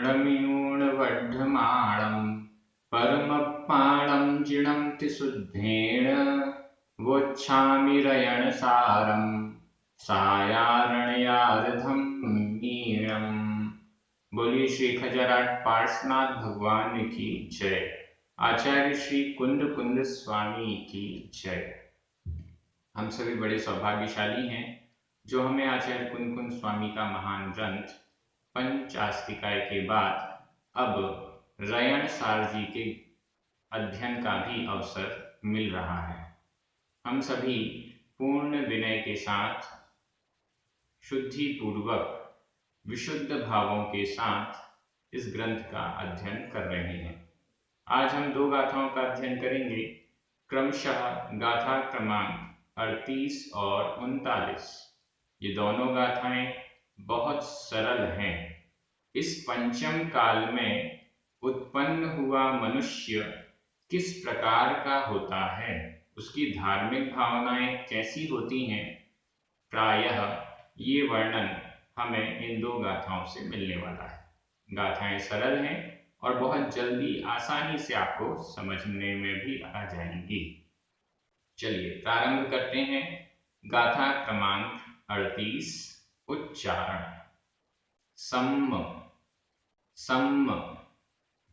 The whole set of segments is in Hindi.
रम्यूणवढ्ढमाणं परमपाणं जिणन्ति शुद्धेन वोच्छामि रयणसारं सायारण्यार्धं मीणम्। बोलिए श्री खजराट पार्श्वनाथ भगवान की जय। आचार्य श्री कुंद कुंद स्वामी की जय। हम सभी बड़े सौभाग्यशाली हैं जो हमें आचार्य कुंद कुंद स्वामी का महान ग्रंथ पंचास्तिकाय के बाद अब रयण सार जी के अध्ययन का भी अवसर मिल रहा है। हम सभी पूर्ण विनय के साथ, शुद्धि पूर्वक, विशुद्ध भावों के साथ इस ग्रंथ का अध्ययन कर रहे हैं। आज हम दो गाथाओं का अध्ययन करेंगे, क्रमशः गाथा क्रमांक 38 और 39। ये दोनों गाथाएं बहुत सरल हैं। इस पंचम काल में उत्पन्न हुआ मनुष्य किस प्रकार का होता है, उसकी धार्मिक भावनाएं कैसी होती हैं, प्रायः ये वर्णन हमें इन दो गाथाओं से मिलने वाला है। गाथाएं सरल हैं और बहुत जल्दी आसानी से आपको समझने में भी आ जाएंगी। चलिए प्रारंभ करते हैं। गाथा क्रमांक 38। उच्चारण। सम्म सम्म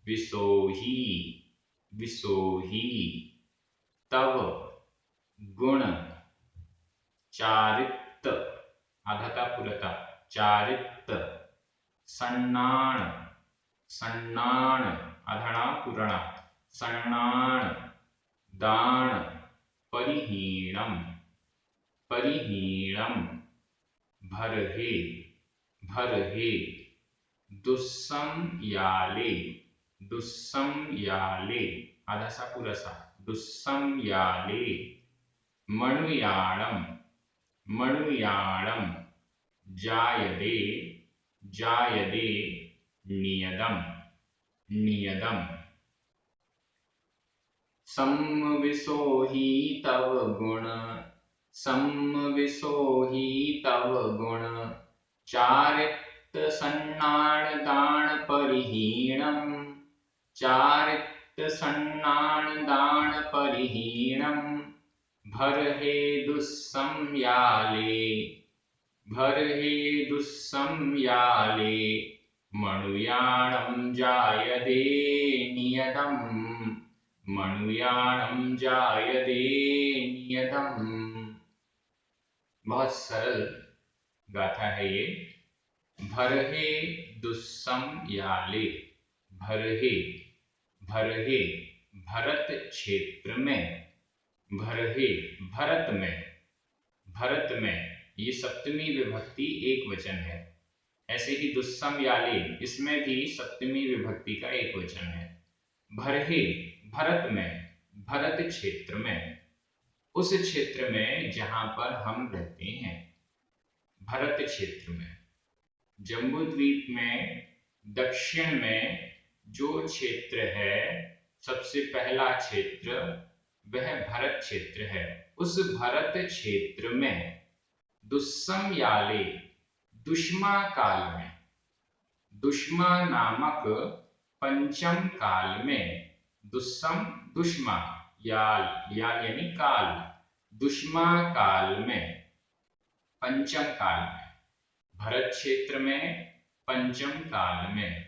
विसोही विसोही तव गुण चारित आधाता पुरता चारित सन्नाण सन्नाण आधणा पुरणा सन्नाण दान परिहीणम परिहीणम भरहे भरहे दुस्संयाले दुस्संयाले आधासा पुरसा दुस्संयाले मणुयाणम मणुयाणम जायदे जायदे नियदम नियदम। सम्विसोहि तव गुण सम्विसोहि तव गुण चारित सन्नाण दान परिहीणम चारित सन्नाण दान परिहीणम भरहे दुस्संयाले भरहे दुस्संयाले मणुयाणं जायदे नियदम मणुयाणं जायदे नियदम। बहुत सरल गाथा है ये। भरहे दुस्संयाले भरहे भरहे भरत क्षेत्र में भरहे भरत में भरत में ये सप्तमी विभक्ति एक वचन है। ऐसे ही दुस्संयाले इसमें भी सप्तमी विभक्ति का एक वचन है। भरहे भरत में भरत क्षेत्र में उस क्षेत्र में जहां पर हम रहते हैं। भरत क्षेत्र में जम्बूद्वीप में दक्षिण में जो क्षेत्र है, सबसे पहला क्षेत्र वह भरत क्षेत्र है। उस भरत क्षेत्र में दुस्संयाले दुष्मा काल में दुष्मा नामक पंचम काल में दुस्सम दुष्मा याल याल यानी काल दुष्मा काल में पंचम काल में भरत क्षेत्र में पंचम काल में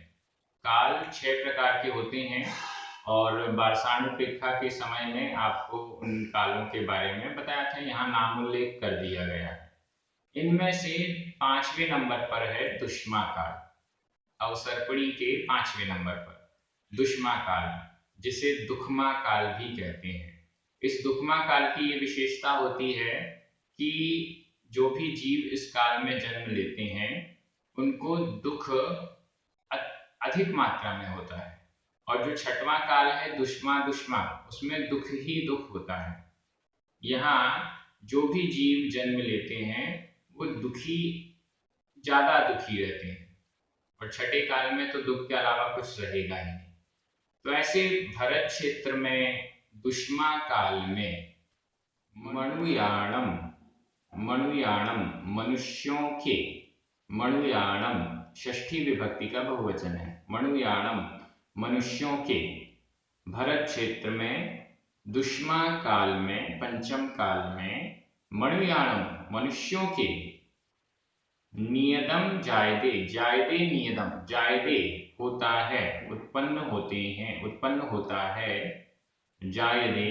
काल 6 प्रकार के होते हैं और बारसाणुपेक्षा के समय में आपको उन कालों के बारे में बताया था, यहाँ नाम उल्लेख कर दिया गया है। इनमें से 5वें नंबर पर है दुष्मा काल। अवसर्पणी के 5वें नंबर पर दुष्मा काल, जिसे दुखमा काल भी कहते हैं। इस दुखमा काल की ये विशेषता होती है कि जो भी जीव इस काल में जन्म लेते हैं उनको दुख अधिक मात्रा में होता है। और जो 6वां काल है दुष्मा दुष्मा, उसमें दुख ही दुख होता है। यहाँ जो भी जीव जन्म लेते हैं वो दुखी ज्यादा दुखी रहते हैं और 6ठे काल में तो दुख के अलावा कुछ रहेगा ही नहीं। तो ऐसे भरत क्षेत्र में दुष्मा काल में मणुयाणम मणुयाणम मनुष्यों के मणुयाणम षष्ठी विभक्ति का बहुवचन है। मणुयाणम मनुष्यों के, भरत क्षेत्र में, दुष्मा काल में, पंचम काल में, मणुयाणम मनुष्यों के, नियदम जायदे, जायदे नियदम, जायदे होता है, उत्पन्न होते हैं, उत्पन्न होता है, जायदे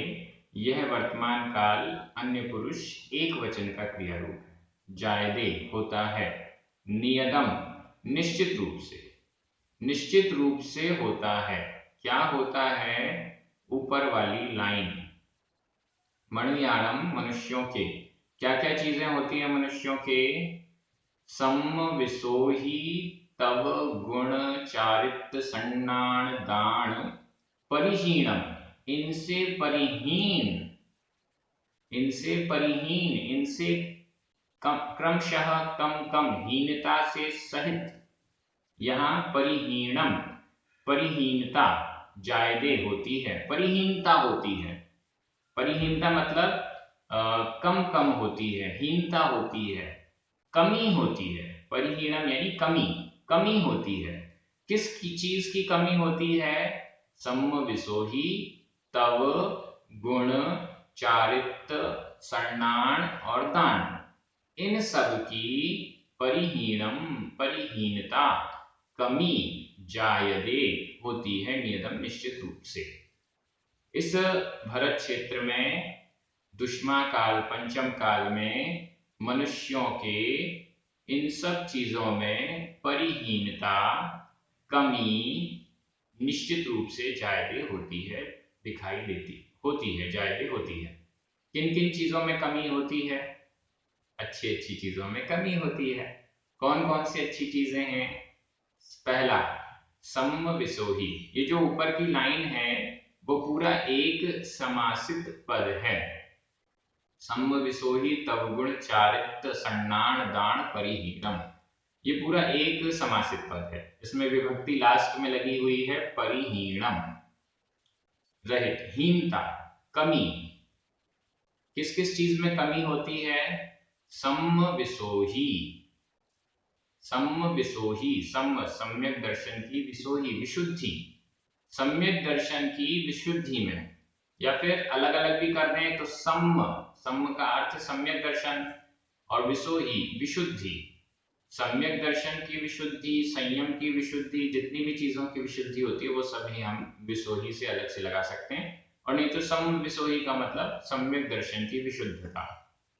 यह वर्तमान काल अन्य पुरुष एक वचन का क्रिया रूप है। जायदे होता है, नियदम निश्चित रूप से, निश्चित रूप से होता है। क्या होता है? ऊपर वाली लाइन, मणुयाणम मनुष्यों के, क्या क्या चीजें होती है मनुष्यों के? सम विसोही तव गुण चारित्र सन्नान दान परिहीणम, इनसे परिहीन, इनसे परिहीन, इनसे क्रमशः कम कम, हीनता से सहित। यहाँ परिहीणम, परिहीनता जायदे होती है, परिहीनता होती है। परिहीनता मतलब कम कम होती है, हीनता होती है, कमी होती है। परिहीणम यानी कमी, कमी होती है। किस की चीज की कमी होती है? सम विसोही तव गुण चारित्र सन्नान और दान, इन सब की परिहीणम, परिहीनता, कमी जायदे होती है, नियतम निश्चित रूप से। इस भरत क्षेत्र में दुष्मा काल, पंचम काल में मनुष्यों के इन सब चीजों में परिहीनता, कमी निश्चित रूप से जायदे होती है, दिखाई देती होती है, जायदे होती है। किन किन चीजों में कमी होती है? अच्छी अच्छी चीजों में कमी होती है। कौन कौन सी अच्छी चीजें हैं? पहला, सम विसोही, ये जो ऊपर की लाइन है वो पूरा एक समासित पद है। सम विसोही तव गुण चारित्र सन्नान दान परिहीणम, ये पूरा एक समासित पद है। इसमें विभक्ति लास्ट में लगी हुई है, परिहीणम, रहित, हीनता, कमी। किस किस चीज में कमी होती है? सम विसोही, सम विसोही, सम सम्यक दर्शन की, विसोही विशुद्धि, सम्यक दर्शन की विशुद्धि में, या फिर अलग अलग भी कर दें तो सम, सम का अर्थ सम्यक दर्शन, और विसोही विशुद्धि, सम्यक दर्शन की विशुद्धि, संयम की विशुद्धि, जितनी भी चीजों की विशुद्धि होती है वो सभी हम विसोही से अलग से लगा सकते हैं। और नहीं तो सम विसोही का मतलब सम्यक दर्शन की विशुद्धता,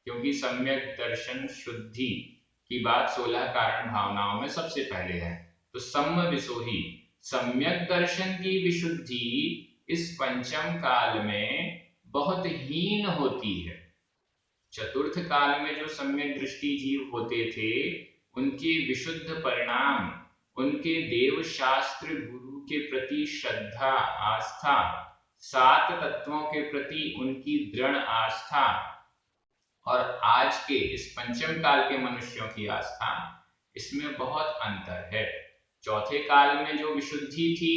क्योंकि सम्यक दर्शन शुद्धि की बात 16 कारण भावनाओं में सबसे पहले है। तो सम विसोही, सम्यक दर्शन की विशुद्धि इस पंचम काल में बहुत हीन होती है। चतुर्थ काल में जो सम्यक दृष्टि जीव होते थे उनके विशुद्ध परिणाम, उनके देव शास्त्र गुरु के प्रति श्रद्धा, आस्था, सात तत्वों के प्रति उनकी दृढ़ आस्था, और आज के इस पंचम काल के मनुष्यों की आस्था, इसमें बहुत अंतर है। चौथे काल में जो विशुद्धि थी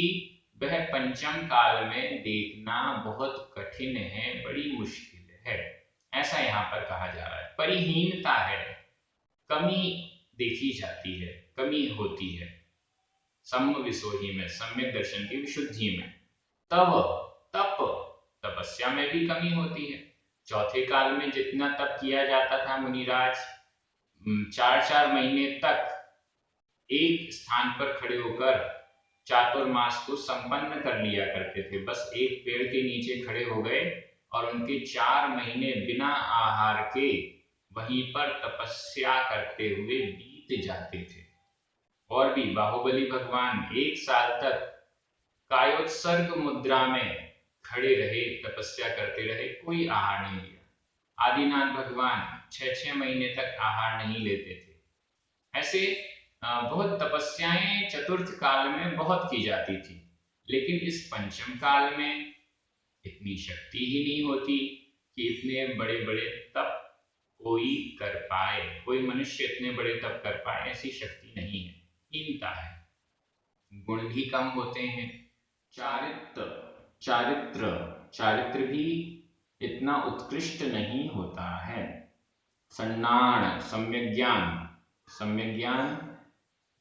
वह पंचम काल में देखना बहुत कठिन है, बड़ी मुश्किल है, ऐसा यहाँ पर कहा जा रहा है। परिहीनता है, कमी देखी जाती है, कमी होती है सम विसोही में, सम्यक दर्शन की विशुद्धि में। तब, तप, तपस्या में भी कमी होती है। चौथे काल में जितना तप किया जाता था मुनिराज, 4-4 महीने तक एक स्थान पर खड़े होकर चातुर्मास को संपन्न कर लिया करते थे। बस एक पेड़ के नीचे खड़े हो गए और उनके 4 महीने बिना आहार के वहीं पर तपस्या करते हुए बीत जाते थे। और भी बाहुबली भगवान 1 साल तक कायोत्सर्ग मुद्रा में खड़े रहे, तपस्या करते रहे, कोई आहार नहीं लिया। आदिनाथ भगवान 6-6 महीने तक आहार नहीं लेते थे। ऐसे बहुत तपस्याएं चतुर्थ काल में बहुत की जाती थी, लेकिन इस पंचम काल में इतनी शक्ति ही नहीं होती कि इतने बड़े बड़े तप कोई कर पाए, कोई मनुष्य इतने बड़े तप कर पाए, ऐसी शक्ति नहीं है, हीनता है। गुण भी कम होते हैं। चारित्र, चारित्र, चारित्र भी इतना उत्कृष्ट नहीं होता है। सन्नान, सम्यक ज्ञान, सम्यक ज्ञान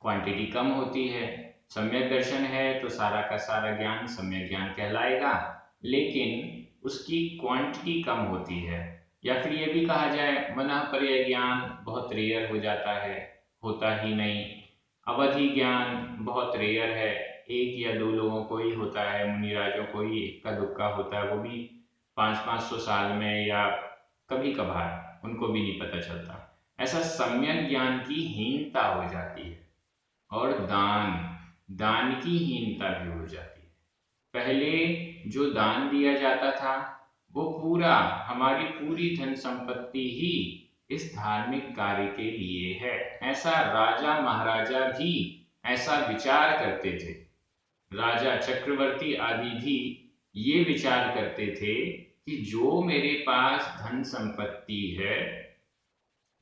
क्वांटिटी कम होती है। सम्यक दर्शन है तो सारा का सारा ज्ञान सम्यक ज्ञान कहलाएगा, लेकिन उसकी क्वांटिटी कम होती है। या फिर ये भी कहा जाए मनःपर्य ज्ञान बहुत रेयर हो जाता है, होता ही नहीं। अवधि ज्ञान बहुत रेयर है, एक या दो लोगों को ही होता है, मुनिराजों को ही इक्का दुक्का होता है, वो भी 500-500 साल में, या कभी कभार उनको भी नहीं पता चलता। ऐसा सम्यक ज्ञान की हीनता हो जाती है। और दान दान की हीनता भी हो जाती है। पहले जो दान दिया जाता था वो पूरा, हमारी पूरी धन संपत्ति ही इस धार्मिक कार्य के लिए है, ऐसा राजा महाराजा भी ऐसा विचार करते थे। राजा चक्रवर्ती आदि भी ये विचार करते थे कि जो मेरे पास धन संपत्ति है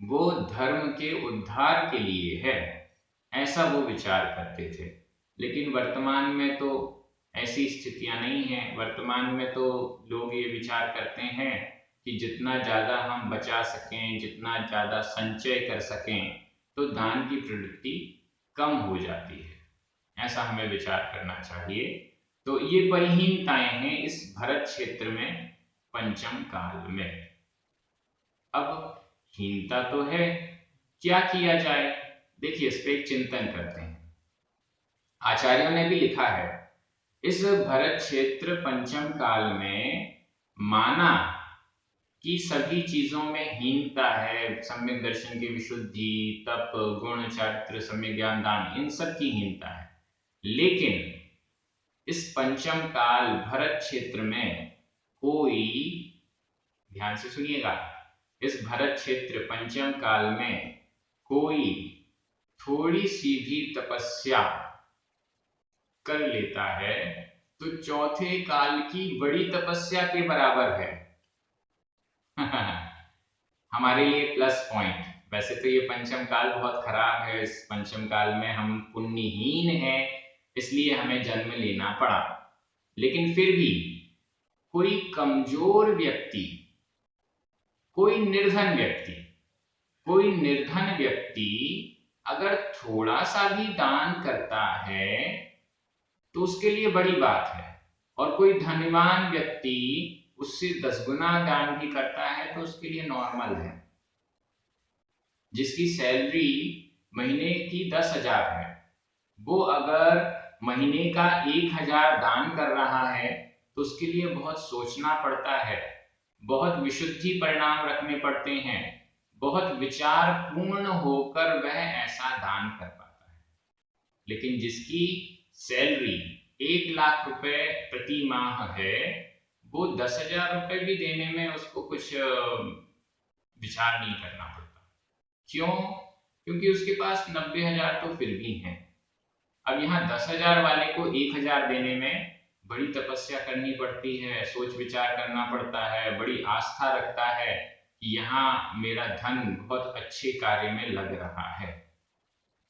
वो धर्म के उद्धार के लिए है, ऐसा वो विचार करते थे। लेकिन वर्तमान में तो ऐसी स्थितियां नहीं हैं। वर्तमान में तो लोग ये विचार करते हैं कि जितना ज़्यादा हम बचा सकें, जितना ज़्यादा संचय कर सकें, तो दान की प्रवृत्ति कम हो जाती है। ऐसा हमें विचार करना चाहिए। तो ये परिहीनताएं हैं इस भरत क्षेत्र में पंचम काल में। अब हीनता तो है, क्या किया जाए? देखिए, इस पे एक चिंतन करते हैं। आचार्यों ने भी लिखा है, इस भरत क्षेत्र पंचम काल में माना कि सभी चीजों में हीनता है, सम्यक दर्शन की विशुद्धि, तप, गुण, चारित्र, सम्यक ज्ञान, दान, इन सब की हीनता है। लेकिन इस पंचम काल भरत क्षेत्र में कोई, ध्यान से सुनिएगा, इस भरत क्षेत्र पंचम काल में कोई थोड़ी सी भी तपस्या कर लेता है तो चौथे काल की बड़ी तपस्या के बराबर है। हमारे लिए प्लस पॉइंट। वैसे तो ये पंचम काल बहुत खराब है, इस पंचम काल में हम पुण्यहीन हैं, इसलिए हमें जन्म लेना पड़ा। लेकिन फिर भी कोई कमजोर व्यक्ति, कोई निर्धन व्यक्ति अगर थोड़ा सा भी दान करता है तो उसके लिए बड़ी बात है, और कोई धनवान व्यक्ति उससे 10 गुना दान भी करता है तो उसके लिए नॉर्मल है। जिसकी सैलरी महीने की 10,000 है, वो अगर महीने का 1,000 दान कर रहा है तो उसके लिए बहुत सोचना पड़ता है, बहुत विशुद्धि परिणाम रखने पड़ते हैं, बहुत विचार पूर्ण होकर वह ऐसा दान कर पाता है। लेकिन जिसकी सैलरी 1,00,000 रुपए प्रति माह है, वो 10,000 रुपए भी देने में उसको कुछ विचार नहीं करना पड़ता। क्यों? क्योंकि उसके पास 90,000 तो फिर भी हैं। अब यहाँ 10,000 वाले को 1,000 देने में बड़ी तपस्या करनी पड़ती है, सोच विचार करना पड़ता है, बड़ी आस्था रखता है कि यहाँ मेरा धन बहुत अच्छे कार्य में लग रहा है।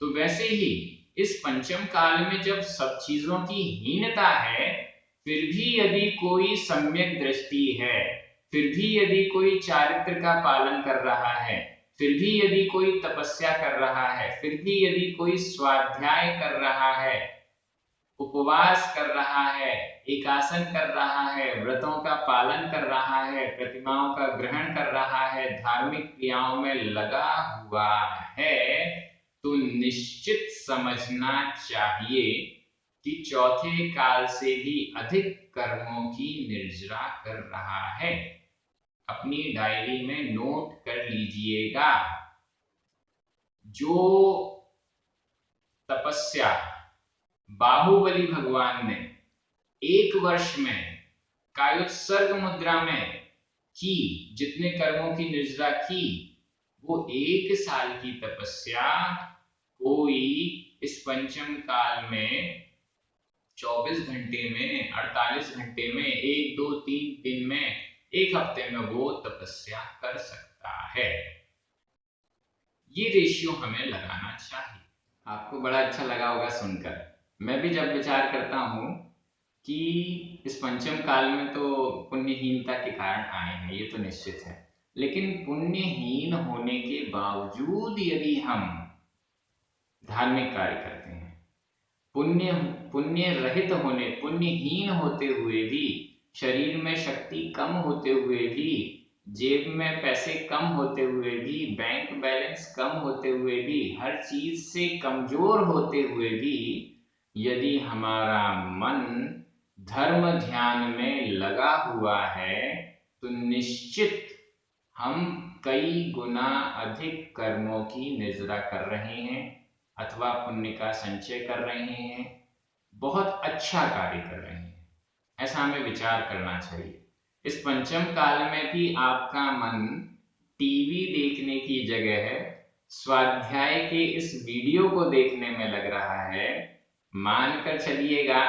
तो वैसे ही इस पंचम काल में जब सब चीजों की हीनता है, फिर भी यदि कोई सम्यक दृष्टि है, फिर भी यदि कोई चारित्र का पालन कर रहा है, फिर भी यदि कोई तपस्या कर रहा है, फिर भी यदि कोई स्वाध्याय कर रहा है, उपवास कर रहा है, एकासन कर रहा है, व्रतों का पालन कर रहा है, प्रतिमाओं का ग्रहण कर रहा है, धार्मिक क्रियाओं में लगा हुआ है, तो निश्चित समझना चाहिए कि चौथे काल से भी अधिक कर्मों की निर्जरा कर रहा है। अपनी डायरी में नोट कर लीजिएगा। जो तपस्या बाहुबली भगवान ने 1 वर्ष में कायोत्सर्ग मुद्रा में की, जितने कर्मों की निर्जरा की, वो 1 साल की तपस्या कोई इस पंचम काल में 24 घंटे में, 48 घंटे में, 1, 2, 3 दिन में, 1 हफ्ते में वो तपस्या कर सकता है। ये रेशियो हमें लगाना चाहिए। आपको बड़ा अच्छा लगा होगा सुनकर। मैं भी जब विचार करता हूँ कि इस पंचम काल में तो पुण्यहीनता के कारण आए हैं, ये तो निश्चित है, लेकिन पुण्यहीन होने के बावजूद यदि हम धार्मिक कार्य करते हैं। पुण्य रहित होने, पुण्यहीन होते हुए भी, शरीर में शक्ति कम होते हुए भी, जेब में पैसे कम होते हुए भी, बैंक बैलेंस कम होते हुए भी, हर चीज से कमजोर होते हुए भी, यदि हमारा मन धर्म ध्यान में लगा हुआ है तो निश्चित हम कई गुना अधिक कर्मों की निजरा कर रहे हैं अथवा पुण्य का संचय कर रहे हैं, बहुत अच्छा कार्य कर रहे हैं। ऐसा हमें विचार करना चाहिए। इस पंचम काल में भी आपका मन टीवी देखने की जगह स्वाध्याय के इस वीडियो को देखने में लग रहा है। मानकर चलिएगा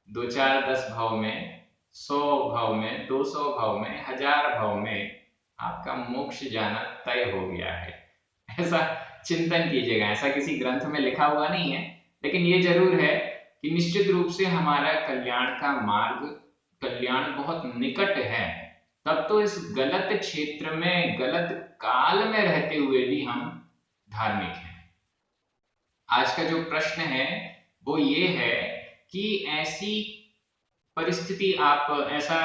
2 4 10 भाव में, 100 भाव में, 200 भाव में, 1000 भाव में आपका मोक्ष जाना तय हो गया है। ऐसा चिंतन कीजिएगा। ऐसा किसी ग्रंथ में लिखा हुआ नहीं है, लेकिन ये जरूर है कि निश्चित रूप से हमारा कल्याण का मार्ग, कल्याण बहुत निकट है। तब तो इस गलत क्षेत्र में, गलत काल में रहते हुए भी हम धार्मिक हैं। आज का जो प्रश्न है वो ये है कि ऐसी परिस्थिति, आप ऐसा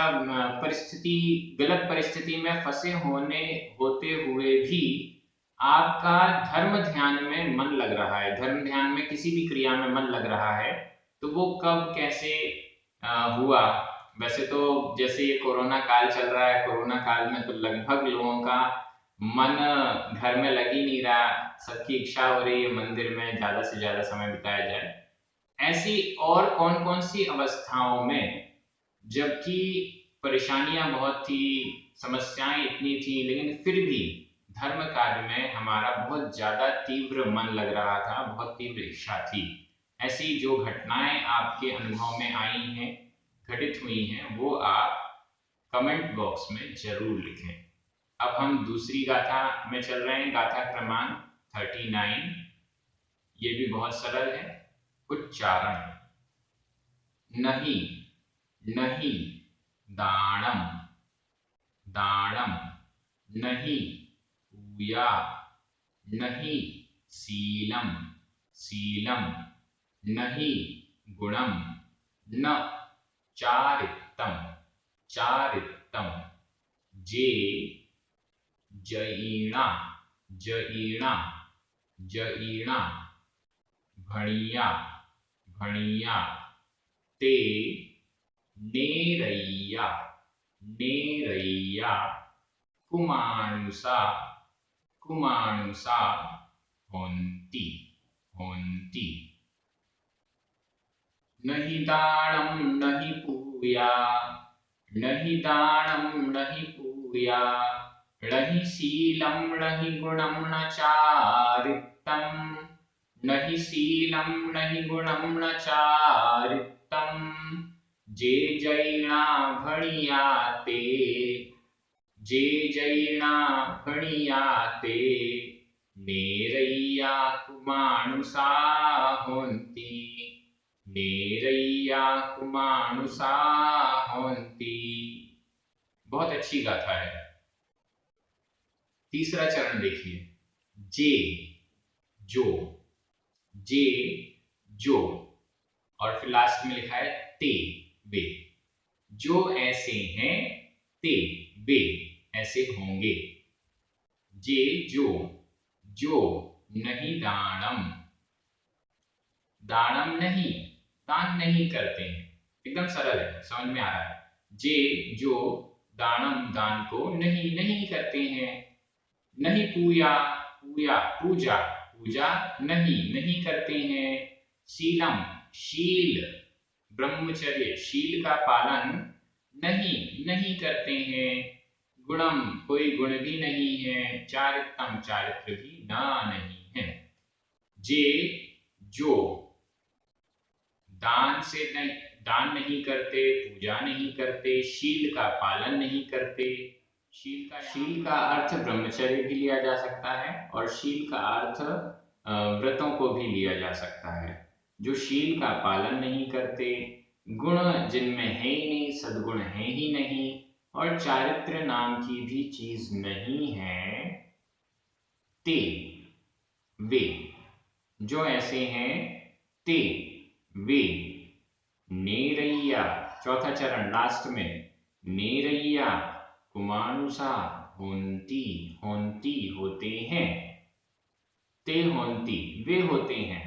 परिस्थिति, गलत परिस्थिति में फंसे होते हुए भी आपका धर्म ध्यान में मन लग रहा है, धर्म ध्यान में किसी भी क्रिया में मन लग रहा है, तो वो कब कैसे हुआ? वैसे तो जैसे ये कोरोना काल चल रहा है, कोरोना काल में तो लगभग लोगों का मन घर में लग ही नहीं रहा, सबकी इच्छा हो रही है मंदिर में ज्यादा से ज्यादा समय बिताया जाए। ऐसी और कौन कौन सी अवस्थाओं में, जबकि परेशानियां बहुत थी, समस्याएं इतनी थी, लेकिन फिर भी धर्म कार्य में हमारा बहुत ज्यादा तीव्र मन लग रहा था, बहुत तीव्र इच्छा थी। ऐसी जो घटनाएं आपके अनुभव में आई हैं, घटित हुई हैं, वो आप कमेंट बॉक्स में जरूर लिखें। अब हम दूसरी गाथा में चल रहे हैं, गाथा क्रमांक 39। ये भी बहुत सरल है। उच्चारण: नहीं नहीं दानम दानम, नहीं पूया, नहीं शीलम शीलम, नहीं गुणम, न चारित्तम चारित्तम, जे जयीणा जयीणा जयीणा, भणिया भणिया, ते नेरैया नेरैया, कुमाणुसा कुमाणुसा, होन्ति होन्ति। नहीं दानम नहीं पूया, नहीं दानम नहीं पूया, नहीं शीलम नहीं गुणम न चारित्तम, नहीं शीलम नहीं गुणम न चारित्तम, जे जैना भणियाते, जे जैना भणियाते, नेरैया कुमाणुसा होन्ति, नेरैया कुमाणुसा होन्ति। बहुत अच्छी गाथा है। तीसरा चरण देखिए, जे जो, जे जो, और फिर लास्ट में लिखा है ते वे। जो ऐसे हैं ते वे ऐसे होंगे। जे जो जो, नहीं दानम दानम नहीं, दान नहीं करते हैं। एकदम सरल है, समझ में आ रहा है। जे जो दानम, दान को नहीं नहीं करते हैं। नहीं पूया पूया, पूजा पूजा नहीं नहीं करते हैं। शीलम शील, ब्रह्मचर्य शील का पालन नहीं नहीं करते हैं। गुणम कोई गुण भी नहीं है। चारित्रम चारित्र भी ना नहीं है। जे जो दान से नहीं, दान नहीं करते, पूजा नहीं करते, शील का पालन नहीं करते। शील का अर्थ ब्रह्मचर्य भी लिया जा सकता है और शील का अर्थ व्रतों को भी लिया जा सकता है। जो शील का पालन नहीं करते, गुण जिनमें है ही नहीं, सद्गुण है ही नहीं, और चारित्र नाम की भी चीज नहीं है, ते वे जो ऐसे हैं ते, वे। नेरैया, चौथा चरण लास्ट में, नेरैया कुमानुसा होंती, होंती होते हैं। ते होंती, वे होते हैं।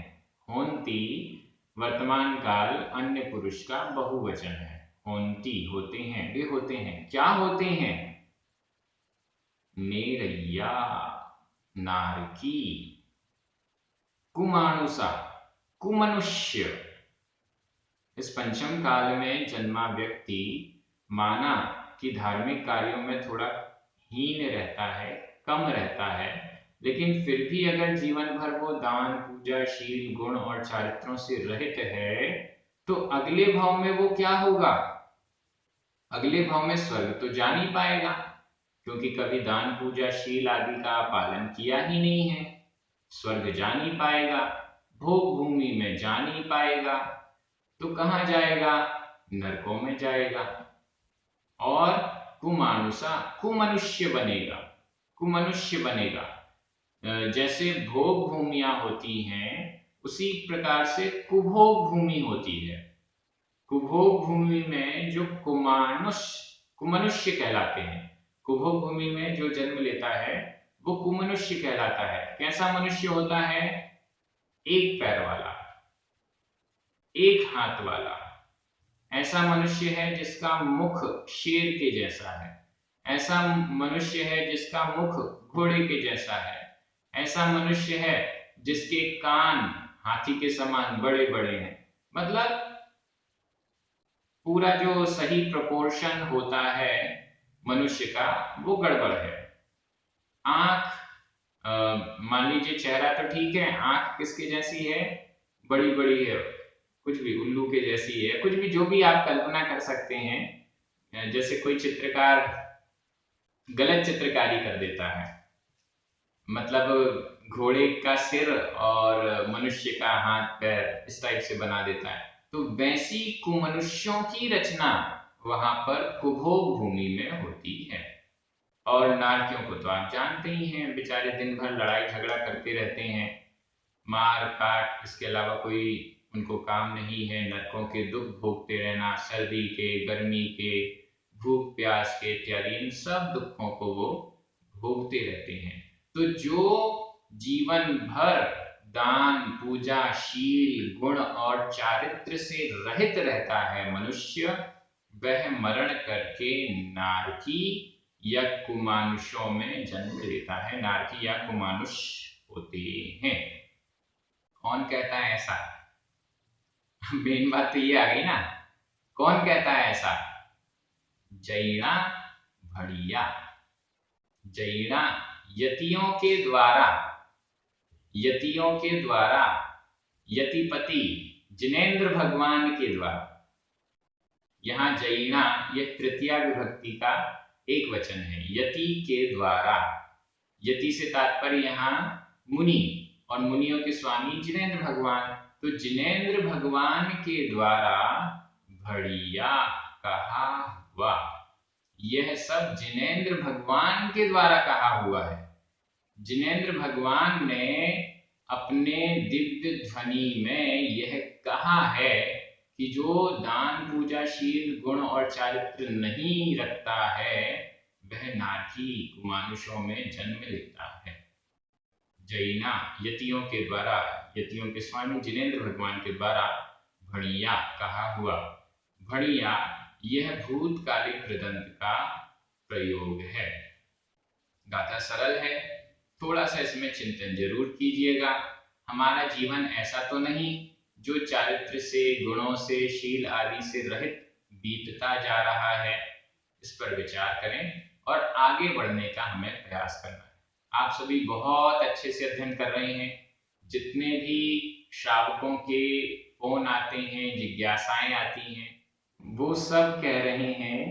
होंती वर्तमान काल अन्य पुरुष का बहुवचन है। होंती होते हैं, वे होते हैं। क्या होते हैं? नेरैया नारकी, कुमानुसा कुमनुष्य। इस पंचम काल में जन्मा व्यक्ति माना कि धार्मिक कार्यों में थोड़ा हीन रहता है, कम रहता है, लेकिन फिर भी अगर जीवन भर वो दान, पूजा, शील, गुण और चारित्रों से रहित है, तो अगले भाव में वो क्या होगा? अगले भाव में स्वर्ग तो जा नहीं पाएगा, क्योंकि कभी दान, पूजा, शील आदि का पालन किया ही नहीं है। स्वर्ग जा नहीं पाएगा, भोग भूमि में जा नहीं पाएगा, तो कहां जाएगा? नरकों में जाएगा। और कुमानुसा, कुमनुष्य बनेगा, कुमनुष्य बनेगा। जैसे भोग भूमियां होती हैं, उसी प्रकार से कुभोग भूमि होती है। कुभोग भूमि में जो कुमनुष्य कहलाते हैं, कुभोग भूमि में जो जन्म लेता है वो कुमनुष्य कहलाता है। कैसा मनुष्य होता है? एक पैर वाला, एक हाथ वाला। ऐसा मनुष्य है जिसका मुख शेर के जैसा है। ऐसा मनुष्य है जिसका मुख घोड़े के जैसा है। ऐसा मनुष्य है जिसके कान हाथी के समान बड़े बड़े हैं। मतलब पूरा जो सही प्रोपोर्शन होता है मनुष्य का, वो गड़बड़ है। आंख, मान लीजिए चेहरा तो ठीक है, आंख किसके जैसी है? बड़ी बड़ी है, कुछ भी उल्लू के जैसी है, कुछ भी, जो भी आप कल्पना कर सकते हैं। जैसे कोई चित्रकार गलत चित्रकारी कर देता है, मतलब घोड़े का सिर और मनुष्य का हाथ पैर इस टाइप से बना देता है, तो वैसी कुमनुष्यों की रचना वहां पर कुभोग भूमि में होती है। और नारकियों को तो आप जानते ही हैं, बेचारे दिन भर लड़ाई झगड़ा करते रहते हैं, मार काट, इसके अलावा कोई उनको काम नहीं है। नरकों के दुख भोगते रहना, सर्दी के, गर्मी के, भूख प्यास के इत्यादि, इन सब दुखों को वो भोगते रहते हैं। तो जो जीवन भर दान, पूजा, शील, गुण और चारित्र से रहित रहता है मनुष्य, वह मरण करके नारकी या कुमानुषों में जन्म लेता है। नारकी या कुमानुष होते हैं। कौन कहता है ऐसा? मेन बात तो ये आ गई ना, कौन कहता है ऐसा? जैना भड़िया। जैना यतियों के द्वारा, यतियों के द्वारा, यतिपति जिनेंद्र भगवान के द्वारा। यहां जैना यह तृतीया विभक्ति का एक वचन है, यति के द्वारा। यति से तात्पर्य यहाँ मुनि, और मुनियों के स्वामी जिनेंद्र भगवान। तो जिनेंद्र भगवान के द्वारा भड़िया कहा हुआ, यह सब जिनेंद्र भगवान के द्वारा कहा हुआ है। जिनेंद्र भगवान ने अपने दिव्य ध्वनि में यह कहा है कि जो दान, पूजा, शील, गुण और चारित्र नहीं रखता है, वह नारकी कुमानुषों में जन्म लेता है। जैना यतियों के द्वारा, यतियों के स्वामी जिनेंद्र भगवान के द्वारा भड़िया कहा हुआ। भड़िया यह भूतकालिक कृदंत का प्रयोग है। गाथा सरल है, थोड़ा सा इसमें चिंतन जरूर कीजिएगा। हमारा जीवन ऐसा तो नहीं जो चारित्र से, गुणों से, शील आदि से रहित बीतता जा रहा है। इस पर विचार करें और आगे बढ़ने का हमें प्रयास करना है। आप सभी बहुत अच्छे से अध्ययन कर रहे हैं। जितने भी श्रावकों के फोन आते हैं, जिज्ञासाएं आती हैं, वो सब कह रहे हैं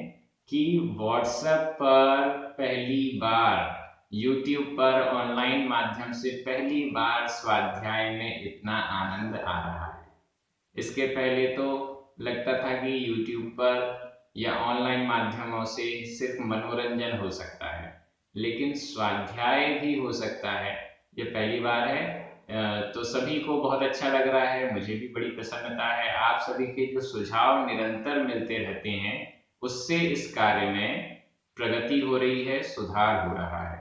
कि व्हाट्सएप पर पहली बार, यूट्यूब पर ऑनलाइन माध्यम से पहली बार स्वाध्याय में इतना आनंद आ रहा है। इसके पहले तो लगता था कि यूट्यूब पर या ऑनलाइन माध्यमों से सिर्फ मनोरंजन हो सकता है, लेकिन स्वाध्याय भी हो सकता है। ये पहली बार है। तो सभी को बहुत अच्छा लग रहा है, मुझे भी बड़ी प्रसन्नता है। आप सभी के जो सुझाव निरंतर मिलते रहते हैं, उससे इस कार्य में प्रगति हो रही है, सुधार हो रहा है।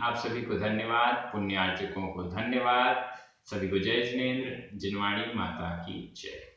आप सभी को धन्यवाद, पुण्यार्चकों को धन्यवाद। सभी को जय जिनेंद्र, जिनवाणी माता की जय।